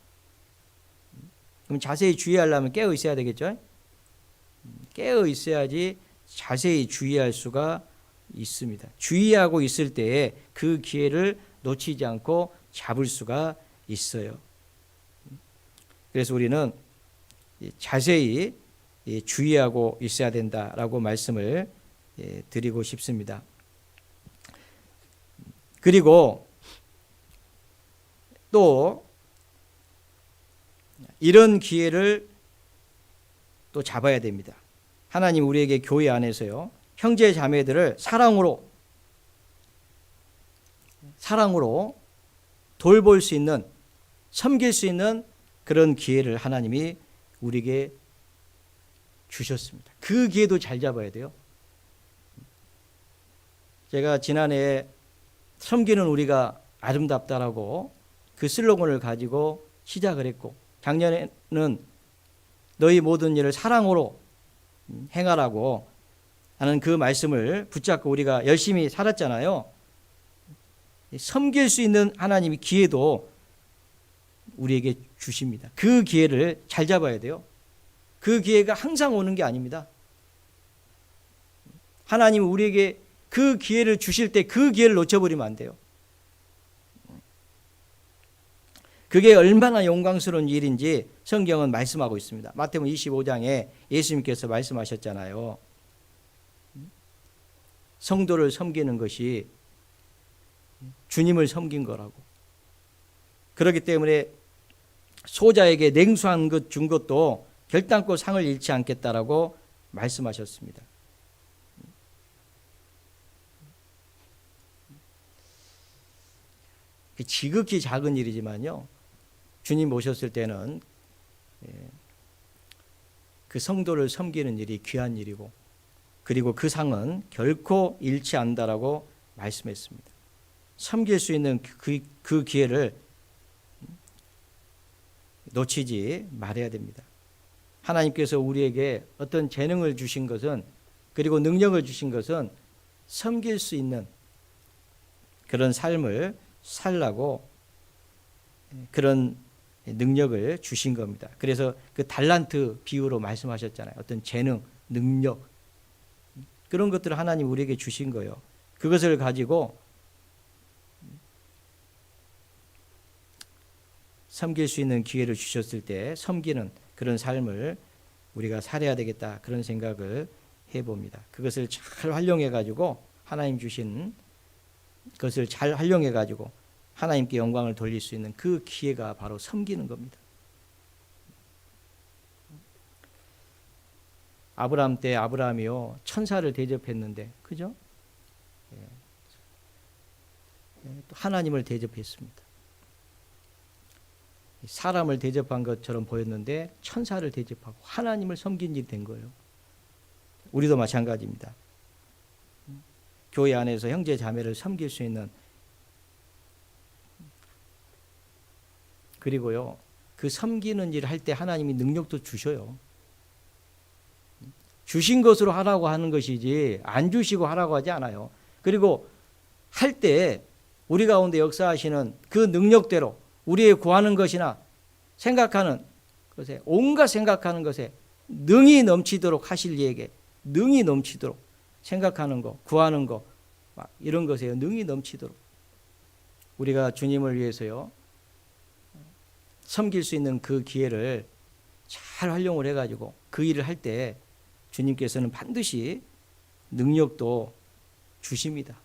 그럼 자세히 주의하려면 깨어 있어야 되겠죠. 깨어 있어야지 자세히 주의할 수가 있습니다. 주의하고 있을 때에 그 기회를 놓치지 않고 잡을 수가 있어요. 그래서 우리는 자세히 주의하고 있어야 된다라고 말씀을 드리고 싶습니다. 그리고 또 이런 기회를 또 잡아야 됩니다. 하나님 우리에게 교회 안에서요, 형제 자매들을 사랑으로 돌볼 수 있는, 섬길 수 있는 그런 기회를 하나님이 우리에게 주셨습니다. 그 기회도 잘 잡아야 돼요. 제가 지난해 섬기는 우리가 아름답다라고 그 슬로건을 가지고 시작을 했고, 작년에는 너희 모든 일을 사랑으로 행하라고 하는 그 말씀을 붙잡고 우리가 열심히 살았잖아요. 섬길 수 있는 하나님이 기회도 우리에게 주십니다. 그 기회를 잘 잡아야 돼요. 그 기회가 항상 오는 게 아닙니다. 하나님이 우리에게 그 기회를 주실 때 그 기회를 놓쳐버리면 안 돼요. 그게 얼마나 영광스러운 일인지 성경은 말씀하고 있습니다. 마태복음 25장에 예수님께서 말씀하셨잖아요. 성도를 섬기는 것이 주님을 섬긴 거라고. 그렇기 때문에 소자에게 냉수한 것 준 것도 결단코 상을 잃지 않겠다라고 말씀하셨습니다. 지극히 작은 일이지만요, 주님 오셨을 때는 그 성도를 섬기는 일이 귀한 일이고, 그리고 그 상은 결코 잃지 않는다라고 말씀했습니다. 섬길 수 있는 그 기회를 놓치지 말아야 됩니다. 하나님께서 우리에게 어떤 재능을 주신 것은, 그리고 능력을 주신 것은 섬길 수 있는 그런 삶을 살라고 그런 능력을 주신 겁니다. 그래서 그 달란트 비유로 말씀하셨잖아요. 어떤 재능, 능력, 그런 것들을 하나님 우리에게 주신 거예요. 그것을 가지고 섬길 수 있는 기회를 주셨을 때 섬기는 그런 삶을 우리가 살아야 되겠다, 그런 생각을 해봅니다. 그것을 잘 활용해 가지고, 하나님 주신 것을 잘 활용해 가지고 하나님께 영광을 돌릴 수 있는 그 기회가 바로 섬기는 겁니다. 아브라함 때 아브라함이요, 천사를 대접했는데, 그죠? 또 하나님을 대접했습니다. 사람을 대접한 것처럼 보였는데 천사를 대접하고 하나님을 섬긴 일이 된 거예요. 우리도 마찬가지입니다. 교회 안에서 형제 자매를 섬길 수 있는, 그리고요, 그 섬기는 일을 할 때 하나님이 능력도 주셔요. 주신 것으로 하라고 하는 것이지 안 주시고 하라고 하지 않아요. 그리고 할 때 우리 가운데 역사하시는 그 능력대로 우리의 구하는 것이나 생각하는 것에, 온갖 생각하는 것에 능이 넘치도록 하실 이에게, 능이 넘치도록 생각하는 거, 구하는 거, 막 이런 것에 능이 넘치도록 우리가 주님을 위해서요 섬길 수 있는 그 기회를 잘 활용을 해가지고 그 일을 할 때 주님께서는 반드시 능력도 주십니다.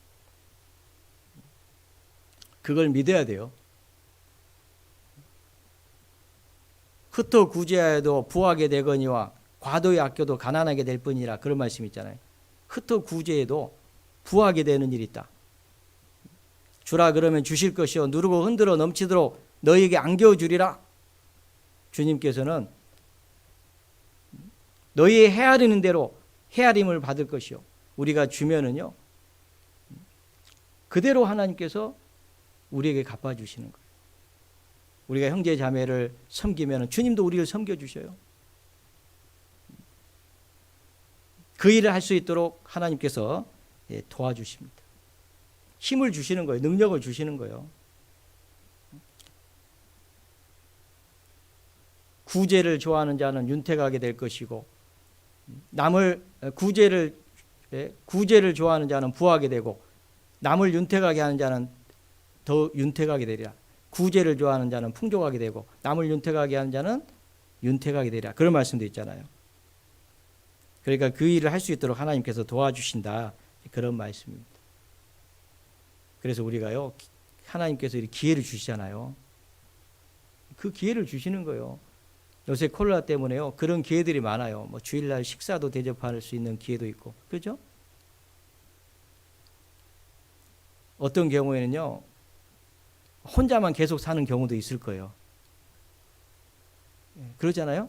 그걸 믿어야 돼요. 흩어 구제하여도 부하게 되거니와 과도히 아껴도 가난하게 될 뿐이라, 그런 말씀 있잖아요. 흩어 구제해도 부하게 되는 일이 있다. 주라 그러면 주실 것이요 누르고 흔들어 넘치도록 너희에게 안겨 주리라. 주님께서는 너희의 헤아리는 대로 헤아림을 받을 것이요 우리가 주면은요 그대로 하나님께서 우리에게 갚아주시는 거예요. 우리가 형제 자매를 섬기면 주님도 우리를 섬겨주셔요. 그 일을 할 수 있도록 하나님께서 도와주십니다. 힘을 주시는 거예요. 능력을 주시는 거예요. 구제를 좋아하는 자는 윤택하게 될 것이고, 남을 구제를 좋아하는 자는 부하게 되고, 남을 윤택하게 하는 자는 더 윤택하게 되리라. 구제를 좋아하는 자는 풍족하게 되고, 남을 윤택하게 하는 자는 윤택하게 되리라. 그런 말씀도 있잖아요. 그러니까 그 일을 할 수 있도록 하나님께서 도와주신다, 그런 말씀입니다. 그래서 우리가요 하나님께서 이 기회를 주시잖아요. 그 기회를 주시는 거예요. 요새 코로나 때문에요 그런 기회들이 많아요. 뭐 주일날 식사도 대접할 수 있는 기회도 있고, 그렇죠? 어떤 경우에는요 혼자만 계속 사는 경우도 있을 거예요. 그러잖아요.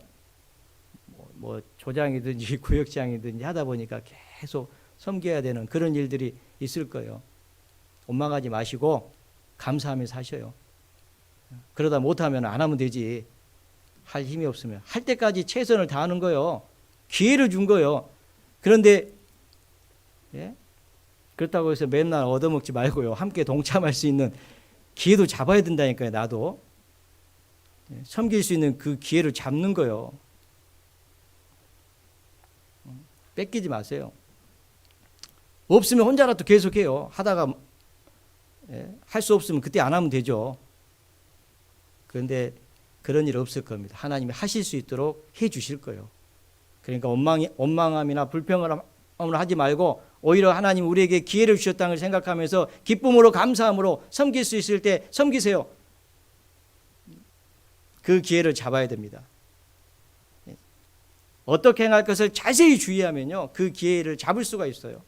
뭐 조장이든지 구역장이든지 하다 보니까 계속 섬겨야 되는 그런 일들이 있을 거예요. 원망하지 마시고 감사하면서 하셔요. 그러다 못하면 안 하면 되지. 할 힘이 없으면 할 때까지 최선을 다하는 거예요. 기회를 준 거예요. 그런데 그렇다고 해서 맨날 얻어먹지 말고요 함께 동참할 수 있는 기회도 잡아야 된다니까요. 나도 섬길 수 있는 그 기회를 잡는 거예요. 뺏기지 마세요. 없으면 혼자라도 계속해요. 하다가 할 수 없으면 그때 안 하면 되죠. 그런데 그런 일 없을 겁니다. 하나님이 하실 수 있도록 해 주실 거예요. 그러니까 원망함이나 불평을 하지 말고 오히려 하나님 우리에게 기회를 주셨다는 걸 생각하면서 기쁨으로 감사함으로 섬길 수 있을 때 섬기세요. 그 기회를 잡아야 됩니다. 어떻게 행할 것을 자세히 주의하면요 그 기회를 잡을 수가 있어요.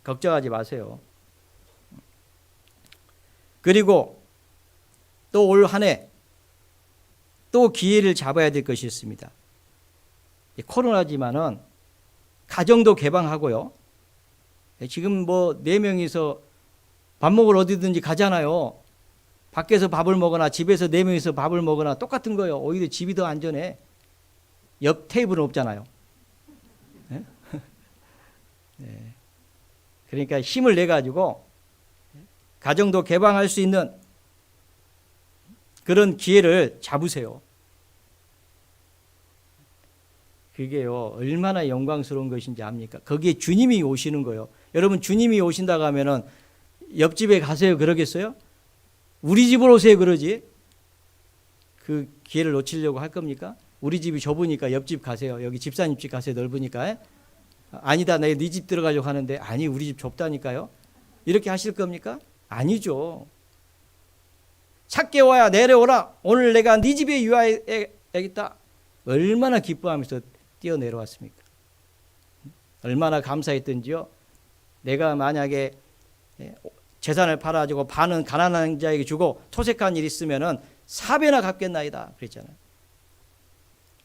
걱정하지 마세요. 그리고 또 올 한 해 또 기회를 잡아야 될 것이 있습니다. 코로나지만은 가정도 개방하고요. 지금 뭐 4명이서 밥 먹으러 어디든지 가잖아요. 밖에서 밥을 먹거나 집에서 4명이서 밥을 먹거나 똑같은 거예요. 오히려 집이 더 안전해. 옆 테이블은 없잖아요. 네? 네. 그러니까 힘을 내가지고 가정도 개방할 수 있는 그런 기회를 잡으세요. 그게요 얼마나 영광스러운 것인지 압니까? 거기에 주님이 오시는 거예요. 여러분 주님이 오신다고 하면은 옆집에 가세요 그러겠어요? 우리 집으로 오세요 그러지? 그 기회를 놓치려고 할 겁니까? 우리 집이 좁으니까 옆집 가세요. 여기 집사님 집 가세요. 넓으니까. 아니다 나 네 집 들어가려고 하는데 아니 우리 집 좁다니까요. 이렇게 하실 겁니까? 아니죠. 찾게 와야 내려오라. 오늘 내가 네 집에 유하야겠다. 얼마나 기뻐하면서 뛰어내려왔습니까? 얼마나 감사했던지요. 내가 만약에 재산을 팔아주고 반은 가난한 자에게 주고 토색한 일 있으면은 4배나 갚겠나이다 그랬잖아요.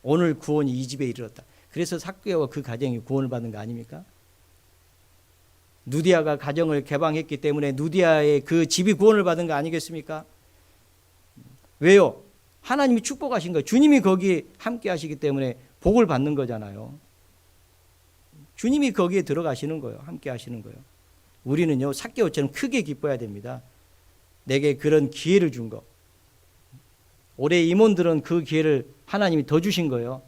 오늘 구원이 이 집에 이르렀다. 그래서 삭개와 그 가정이 구원을 받는 거 아닙니까? 누디아가 가정을 개방했기 때문에 누디아의 그 집이 구원을 받은 거 아니겠습니까? 왜요? 하나님이 축복하신 거예요. 주님이 거기 함께 하시기 때문에 복을 받는 거잖아요. 주님이 거기에 들어가시는 거예요. 함께 하시는 거예요. 우리는요, 삭개오처럼 크게 기뻐해야 됩니다. 내게 그런 기회를 준 거. 올해 임원들은 그 기회를 하나님이 더 주신 거예요.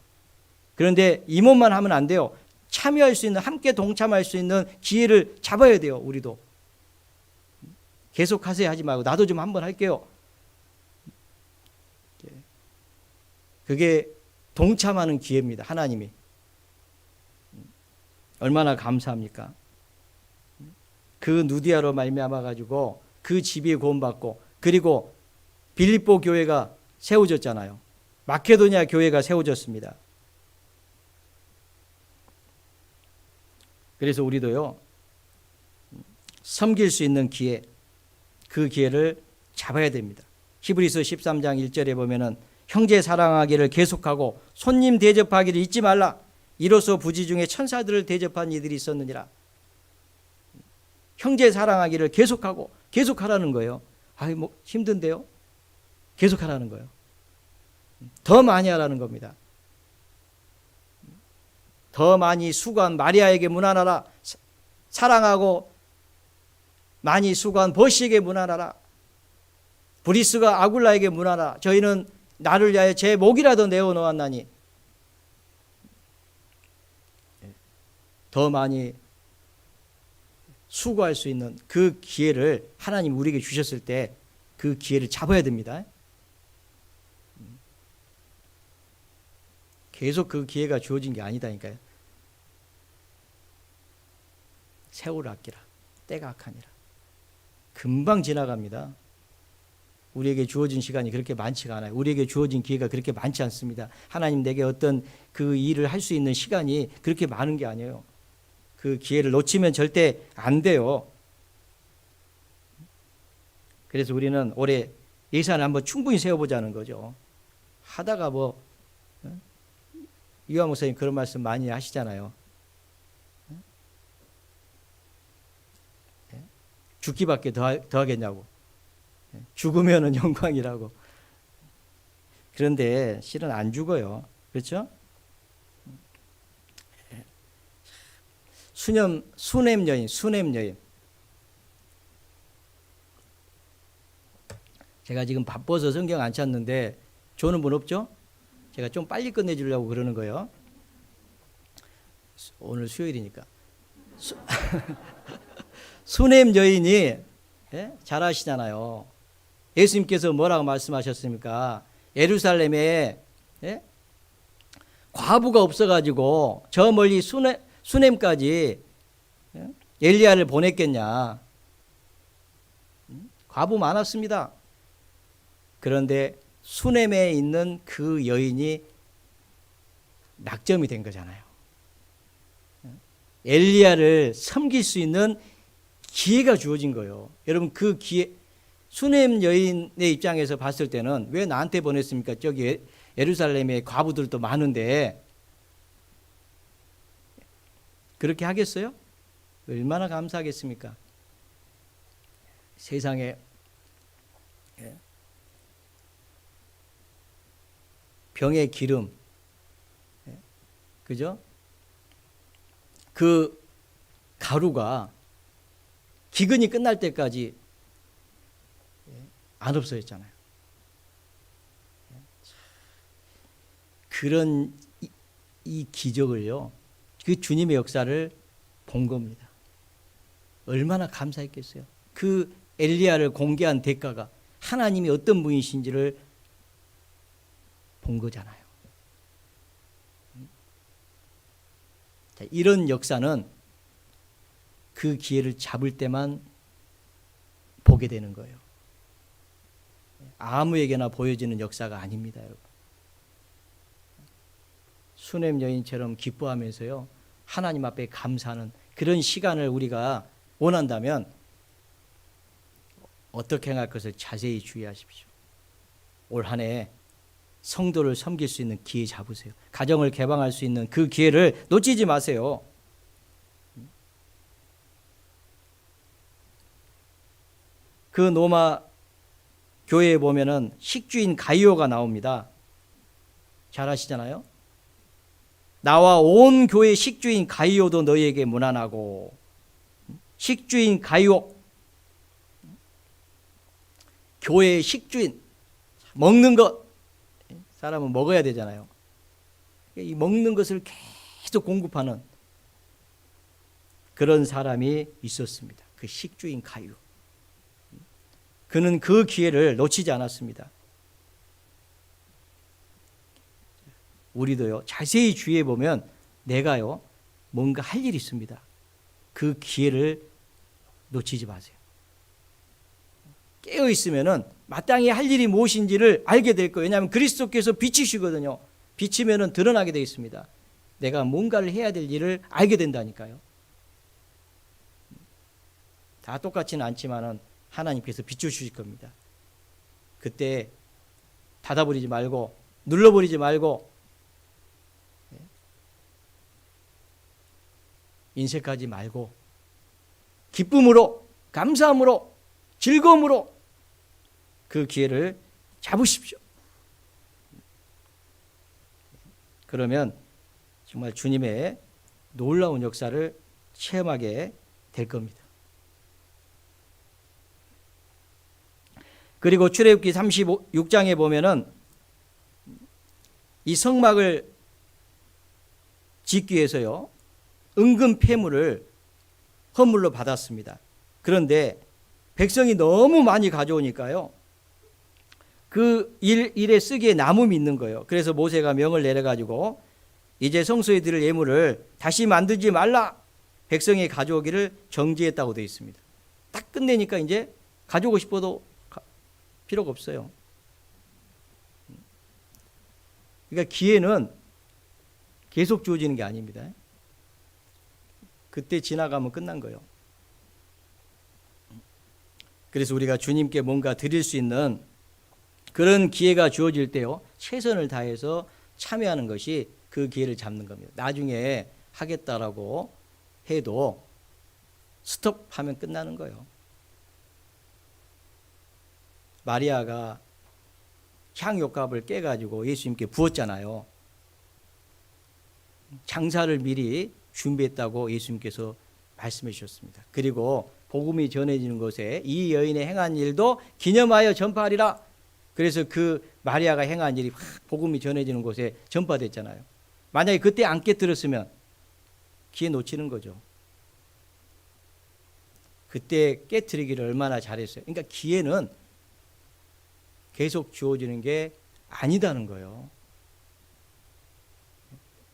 그런데 임원만 하면 안 돼요. 참여할 수 있는, 함께 동참할 수 있는 기회를 잡아야 돼요. 우리도. 계속 하세요 하지 말고 나도 좀 한번 할게요. 그게 동참하는 기회입니다. 하나님이. 얼마나 감사합니까? 그 누디아로 말미암아 가지고 그 집이 구원받고, 그리고 빌립보 교회가 세워졌잖아요. 마케도니아 교회가 세워졌습니다. 그래서 우리도요, 섬길 수 있는 기회, 그 기회를 잡아야 됩니다. 히브리서 13장 1절에 보면은 형제 사랑하기를 계속하고 손님 대접하기를 잊지 말라. 이로써 부지 중에 천사들을 대접한 이들이 있었느니라. 형제 사랑하기를 계속하라는 거예요. 아이 뭐 힘든데요. 계속하라는 거예요. 더 많이 하라는 겁니다. 더 많이 수고한 마리아에게 문안하라. 사랑하고 많이 수고한 버시에게 문안하라. 브리스가 아굴라에게 문안하라. 저희는 나를 위하여 제 목이라도 내어 놓았나니. 더 많이 수고할 수 있는 그 기회를 하나님 우리에게 주셨을 때 그 기회를 잡아야 됩니다. 계속 그 기회가 주어진 게 아니다니까요. 세월을 아끼라. 때가 악하니라. 금방 지나갑니다. 우리에게 주어진 시간이 그렇게 많지가 않아요. 우리에게 주어진 기회가 그렇게 많지 않습니다. 하나님 내게 어떤 그 일을 할 수 있는 시간이 그렇게 많은 게 아니에요. 그 기회를 놓치면 절대 안 돼요. 그래서 우리는 올해 예산을 한번 충분히 세워보자는 거죠. 하다가 뭐 이화 목사님 그런 말씀 많이 하시잖아요. 죽기밖에 더 하겠냐고. 죽으면은 영광이라고. 그런데 실은 안 죽어요. 그렇죠? 수냄 여인. 제가 지금 바빠서 성경 안 찾는데 조는 분 없죠? 제가 좀 빨리 끝내주려고 그러는 거예요. 오늘 수요일이니까. 수냄 여인이 잘 아시잖아요. 예수님께서 뭐라고 말씀하셨습니까? 예루살렘에 과부가 없어가지고 저 멀리 수냄까지 엘리야를 보냈겠냐. 과부 많았습니다. 그런데 수냄에 있는 그 여인이 낙점이 된 거잖아요. 엘리야를 섬길 수 있는 기회가 주어진 거예요. 여러분 그 기회, 수냄 여인의 입장에서 봤을 때는 왜 나한테 보냈습니까? 저기 예루살렘에 과부들도 많은데 그렇게 하겠어요? 얼마나 감사하겠습니까? 세상에 병의 기름, 그죠? 그 가루가 기근이 끝날 때까지 안 없어졌잖아요. 그런 이 기적을요, 그 주님의 역사를 본 겁니다. 얼마나 감사했겠어요. 그 엘리야를 공개한 대가가 하나님이 어떤 분이신지를 본 거잖아요. 자, 이런 역사는 그 기회를 잡을 때만 보게 되는 거예요. 아무에게나 보여지는 역사가 아닙니다, 여러분. 수냄 여인처럼 기뻐하면서요, 하나님 앞에 감사하는 그런 시간을 우리가 원한다면 어떻게 행할 것을 자세히 주의하십시오. 올 한 해 성도를 섬길 수 있는 기회 잡으세요. 가정을 개방할 수 있는 그 기회를 놓치지 마세요. 그 로마 교회에 보면은 식주인 가이오가 나옵니다. 잘 아시잖아요. 나와 온 교회 식주인 가이오도 너희에게 문안하고. 식주인 가이오, 교회의 식주인, 먹는 것, 사람은 먹어야 되잖아요. 이 먹는 것을 계속 공급하는 그런 사람이 있었습니다. 그 식주인 가이오. 그는 그 기회를 놓치지 않았습니다. 우리도요, 자세히 주의해 보면 내가요, 뭔가 할 일이 있습니다. 그 기회를 놓치지 마세요. 깨어 있으면은 마땅히 할 일이 무엇인지를 알게 될 거예요. 왜냐하면 그리스도께서 빛이시거든요. 비치면은 드러나게 되어 있습니다. 내가 뭔가를 해야 될 일을 알게 된다니까요. 다 똑같지는 않지만은 하나님께서 비춰주실 겁니다. 그때 닫아버리지 말고, 눌러버리지 말고, 인색하지 말고, 기쁨으로, 감사함으로, 즐거움으로 그 기회를 잡으십시오. 그러면 정말 주님의 놀라운 역사를 체험하게 될 겁니다. 그리고 출애굽기 36장에 보면은 이 성막을 짓기 위해서요, 은근 폐물을 헌물로 받았습니다. 그런데 백성이 너무 많이 가져오니까요, 그 일에 쓰기에 남음이 있는 거예요. 그래서 모세가 명을 내려가지고 이제 성소에 드릴 예물을 다시 만들지 말라, 백성이 가져오기를 정지했다고 되어 있습니다. 딱 끝내니까 이제 가져오고 싶어도 필요가 없어요. 그러니까 기회는 계속 주어지는 게 아닙니다. 그때 지나가면 끝난 거예요. 그래서 우리가 주님께 뭔가 드릴 수 있는 그런 기회가 주어질 때요, 최선을 다해서 참여하는 것이 그 기회를 잡는 겁니다. 나중에 하겠다라고 해도 스톱하면 끝나는 거예요. 마리아가 향유값을 깨가지고 예수님께 부었잖아요. 장사를 미리 준비했다고 예수님께서 말씀해 주셨습니다. 그리고 복음이 전해지는 곳에 이 여인의 행한 일도 기념하여 전파하리라. 그래서 그 마리아가 행한 일이 복음이 전해지는 곳에 전파됐잖아요. 만약에 그때 안 깨뜨렸으면 기회 놓치는 거죠. 그때 깨뜨리기를 얼마나 잘했어요. 그러니까 기회는 계속 주어지는 게 아니다는 거예요.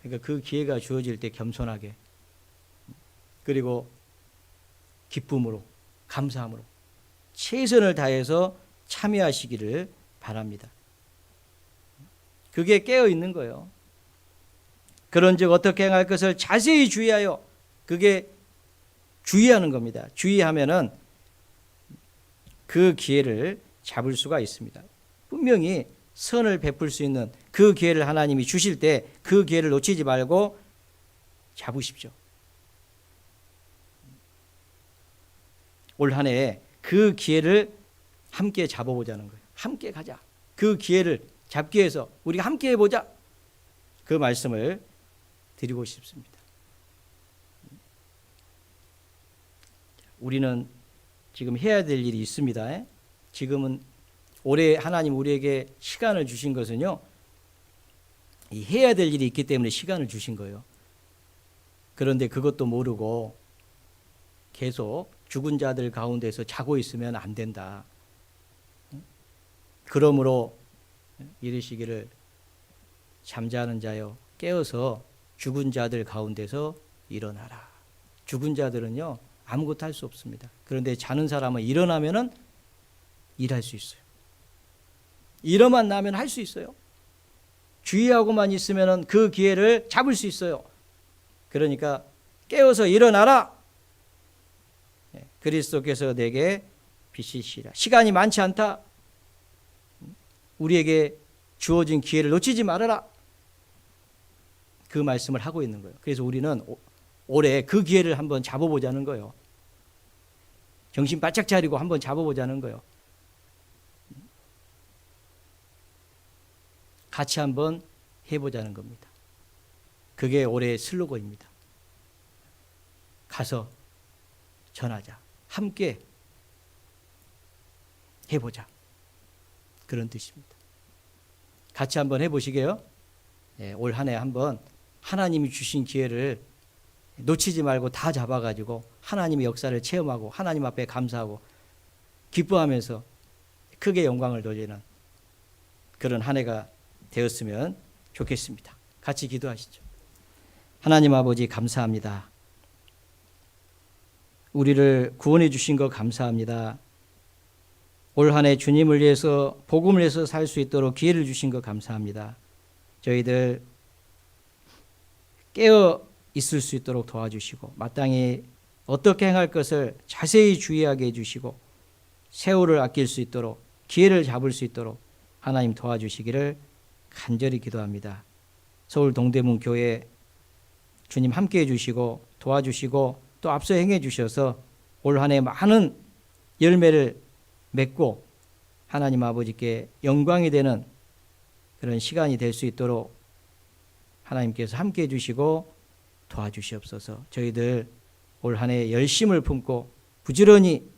그러니까 그 기회가 주어질 때 겸손하게, 그리고 기쁨으로, 감사함으로 최선을 다해서 참여하시기를 바랍니다. 그게 깨어 있는 거예요. 그런즉 어떻게 행할 것을 자세히 주의하여, 그게 주의하는 겁니다. 주의하면은 그 기회를 잡을 수가 있습니다. 분명히 선을 베풀 수 있는 그 기회를 하나님이 주실 때 그 기회를 놓치지 말고 잡으십시오. 올 한 해 그 기회를 함께 잡아보자는 거예요. 함께 가자. 그 기회를 잡기 위해서 우리가 함께 해보자. 그 말씀을 드리고 싶습니다. 우리는 지금 해야 될 일이 있습니다. 지금은 올해 하나님 우리에게 시간을 주신 것은요, 이 해야 될 일이 있기 때문에 시간을 주신 거예요. 그런데 그것도 모르고 계속 죽은 자들 가운데서 자고 있으면 안 된다. 그러므로 이르시기를 잠자는 자여 깨어서 죽은 자들 가운데서 일어나라. 죽은 자들은요, 아무것도 할 수 없습니다. 그런데 자는 사람은 일어나면은 일할 수 있어요. 일어만 나면 할 수 있어요. 주의하고만 있으면은 그 기회를 잡을 수 있어요. 그러니까 깨어서 일어나라. 그리스도께서 내게 빛이시라. 시간이 많지 않다. 우리에게 주어진 기회를 놓치지 말아라. 그 말씀을 하고 있는 거예요. 그래서 우리는 올해 그 기회를 한번 잡아보자는 거예요. 정신 바짝 차리고 한번 잡아보자는 거예요. 같이 한번 해보자는 겁니다. 그게 올해의 슬로건입니다. 가서 전하자. 함께 해보자. 그런 뜻입니다. 같이 한번 해보시게요. 올 한 해 한번 하나님이 주신 기회를 놓치지 말고 다 잡아가지고 하나님의 역사를 체험하고 하나님 앞에 감사하고 기뻐하면서 크게 영광을 돌리는 그런 한 해가 되었으면 좋겠습니다. 같이 기도하시죠. 하나님 아버지 감사합니다. 우리를 구원해 주신 것 감사합니다. 올 한 해 주님을 위해서 복음을 위해서 살 수 있도록 기회를 주신 것 감사합니다. 저희들 깨어 있을 수 있도록 도와주시고 마땅히 어떻게 행할 것을 자세히 주의하게 해주시고 세월을 아낄 수 있도록 기회를 잡을 수 있도록 하나님 도와주시기를 간절히 기도합니다. 서울 동대문 교회 주님 함께 해주시고 도와주시고 또 앞서 행해 주셔서 올 한 해 많은 열매를 맺고 하나님 아버지께 영광이 되는 그런 시간이 될 수 있도록 하나님께서 함께 해주시고 도와주시옵소서. 저희들 올 한 해 열심을 품고 부지런히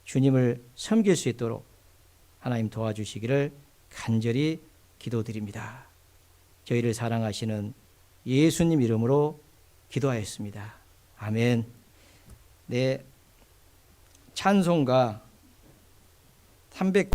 주님을 섬길 수 있도록 하나님 도와주시기를 간절히 기도드립니다. 저희를 사랑하시는 예수님 이름으로 기도하였습니다. 아멘. 네, 찬송가 300